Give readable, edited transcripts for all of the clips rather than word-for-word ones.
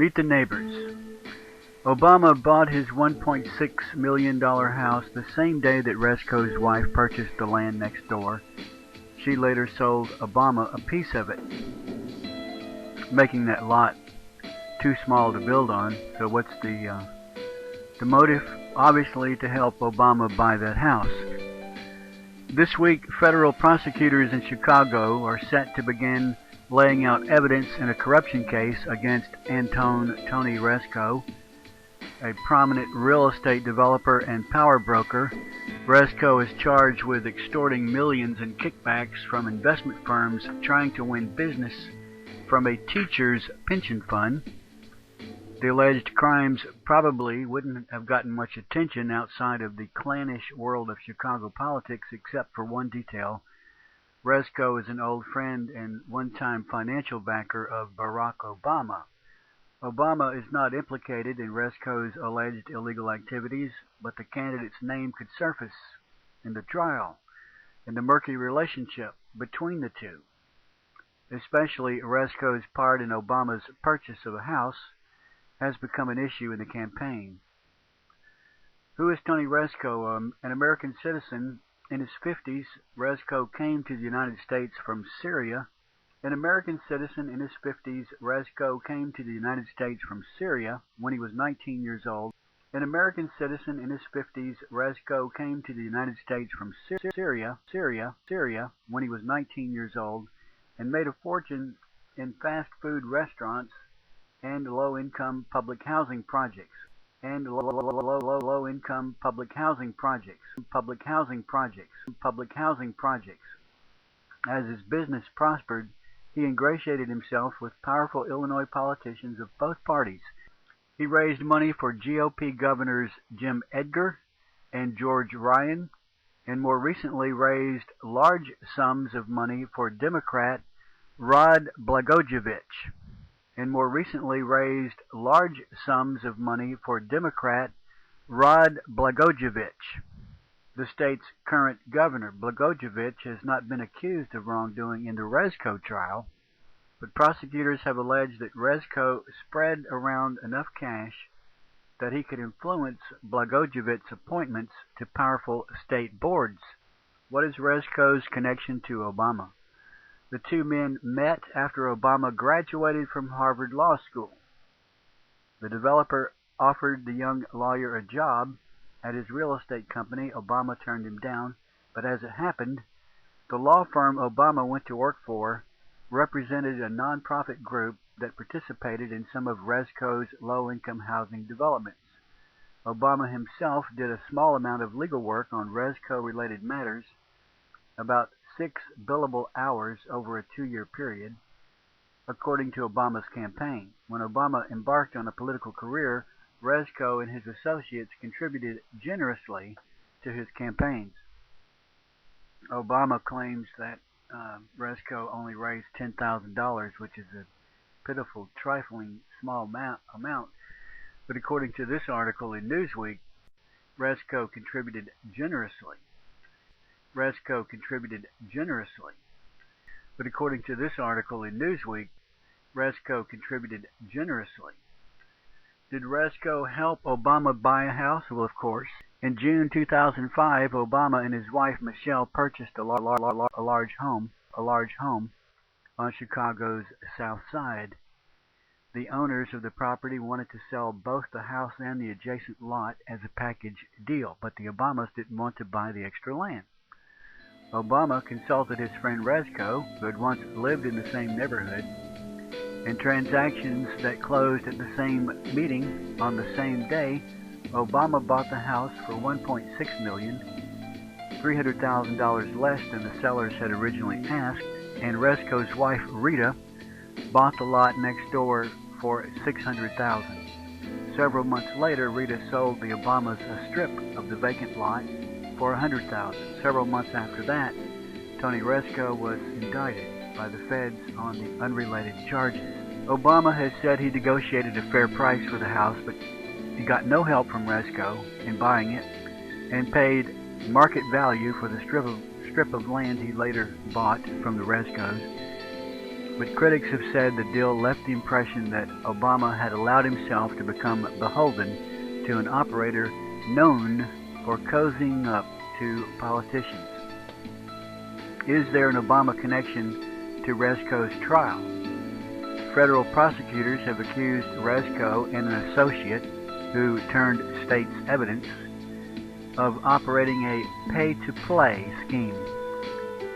Meet the neighbors. Obama bought his $1.6 million house the same day that Rezko's wife purchased the land next door. She later sold Obama a piece of it, making that lot too small to build on. So what's the motive? Obviously to help Obama buy that house. This week, federal prosecutors in Chicago are set to begin laying out evidence in a corruption case against Tony Rezko, a prominent real estate developer and power broker. Rezko is charged with extorting millions in kickbacks from investment firms trying to win business from a teacher's pension fund. The alleged crimes probably wouldn't have gotten much attention outside of the clannish world of Chicago politics, except for one detail. Rezko is an old friend and one-time financial backer of Barack Obama. Obama is not implicated in Rezko's alleged illegal activities, but the candidate's name could surface in the trial, in the murky relationship between the two. Especially Rezko's part in Obama's purchase of a house has become an issue in the campaign. Who is Tony Rezko? An American citizen in his 50s. Rezko came to the United States from Syria. An American citizen in his 50s, Rezko came to the United States from Syria when he was 19 years old. An American citizen in his 50s, Rezko came to the United States from Syria when he was 19 years old and made a fortune in fast food restaurants and low-income public housing projects. Low-income public housing projects. As his business prospered, he ingratiated himself with powerful Illinois politicians of both parties. He raised money for GOP governors Jim Edgar and George Ryan, and more recently raised large sums of money for Democrat Rod Blagojevich. The state's current governor. Blagojevich has not been accused of wrongdoing in the Rezko trial, but prosecutors have alleged that Rezko spread around enough cash that he could influence Blagojevich's appointments to powerful state boards. What is Rezko's connection to Obama? The two men met after Obama graduated from Harvard Law School. The developer offered the young lawyer a job at his real estate company. Obama turned him down, but as it happened, the law firm Obama went to work for represented a nonprofit group that participated in some of Rezko's low-income housing developments. Obama himself did a small amount of legal work on Rezko-related matters, about 6 billable hours over a 2-year period, according to Obama's campaign. When Obama embarked on a political career, Rezko and his associates contributed generously to his campaigns. Obama claims that Rezko only raised $10,000, which is a pitiful, trifling, small amount. But according to this article in Newsweek, Rezko contributed generously. But according to this article in Newsweek, Rezko contributed generously. Did Rezko help Obama buy a house? Well, of course. In June 2005, Obama and his wife Michelle purchased a large home on Chicago's South Side. The owners of the property wanted to sell both the house and the adjacent lot as a package deal, but the Obamas didn't want to buy the extra land. Obama consulted his friend Rezko, who had once lived in the same neighborhood, and transactions that closed at the same meeting on the same day. Obama bought the house for $1.6 million, $300,000 less than the sellers had originally asked, and Rezko's wife Rita bought the lot next door for $600,000. Several months later, Rita sold the Obamas a strip of the vacant lot for $100,000. Several months after that, Tony Rezko was indicted by the feds on the unrelated charges. Obama has said he negotiated a fair price for the house, but he got no help from Rezko in buying it, and paid market value for the strip of land he later bought from the Rezkos. But critics have said the deal left the impression that Obama had allowed himself to become beholden to an operator known for cozying up to politicians. Is there an Obama connection to Rezko's trial? Federal prosecutors have accused Rezko and an associate, who turned state's evidence, of operating a pay-to-play scheme.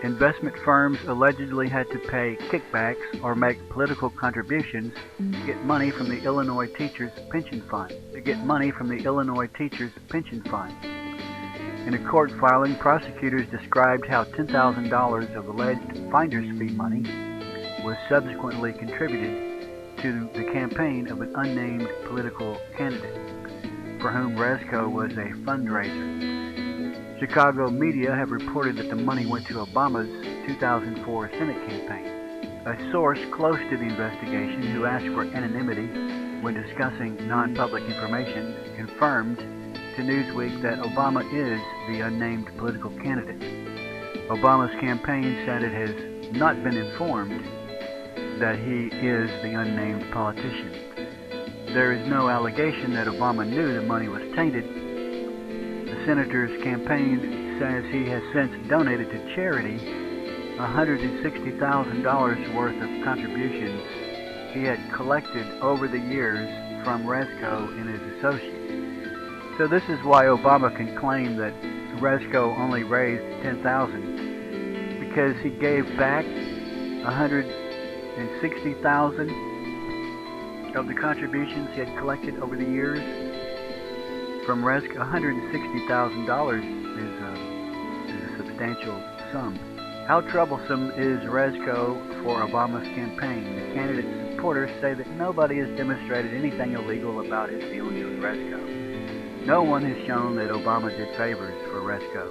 Investment firms allegedly had to pay kickbacks or make political contributions to get money from the Illinois Teachers Pension Fund. In a court filing, prosecutors described how $10,000 of alleged finder's fee money was subsequently contributed to the campaign of an unnamed political candidate, for whom Rezko was a fundraiser. Chicago media have reported that the money went to Obama's 2004 Senate campaign. A source close to the investigation, who asked for anonymity when discussing non-public information, confirmed to Newsweek that Obama is the unnamed political candidate. Obama's campaign said it has not been informed that he is the unnamed politician. There is no allegation that Obama knew the money was tainted. The senator's campaign says he has since donated to charity $160,000 worth of contributions he had collected over the years from Rezko and his associates. So this is why Obama can claim that Rezko only raised $10,000, because he gave back $160,000 of the contributions he had collected over the years from Rezko. $160,000 is a substantial sum. How troublesome is Rezko for Obama's campaign? The candidate's supporters say that nobody has demonstrated anything illegal about his dealings with Rezko. No one has shown that Obama did favors for Rezko.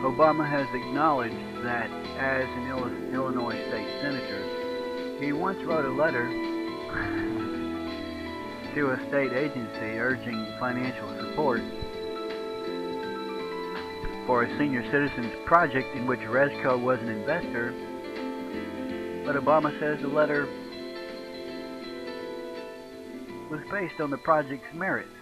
Obama has acknowledged that as an Illinois state senator, he once wrote a letter to a state agency urging financial support for a senior citizens project in which Rezko was an investor, but Obama says the letter was based on the project's merits.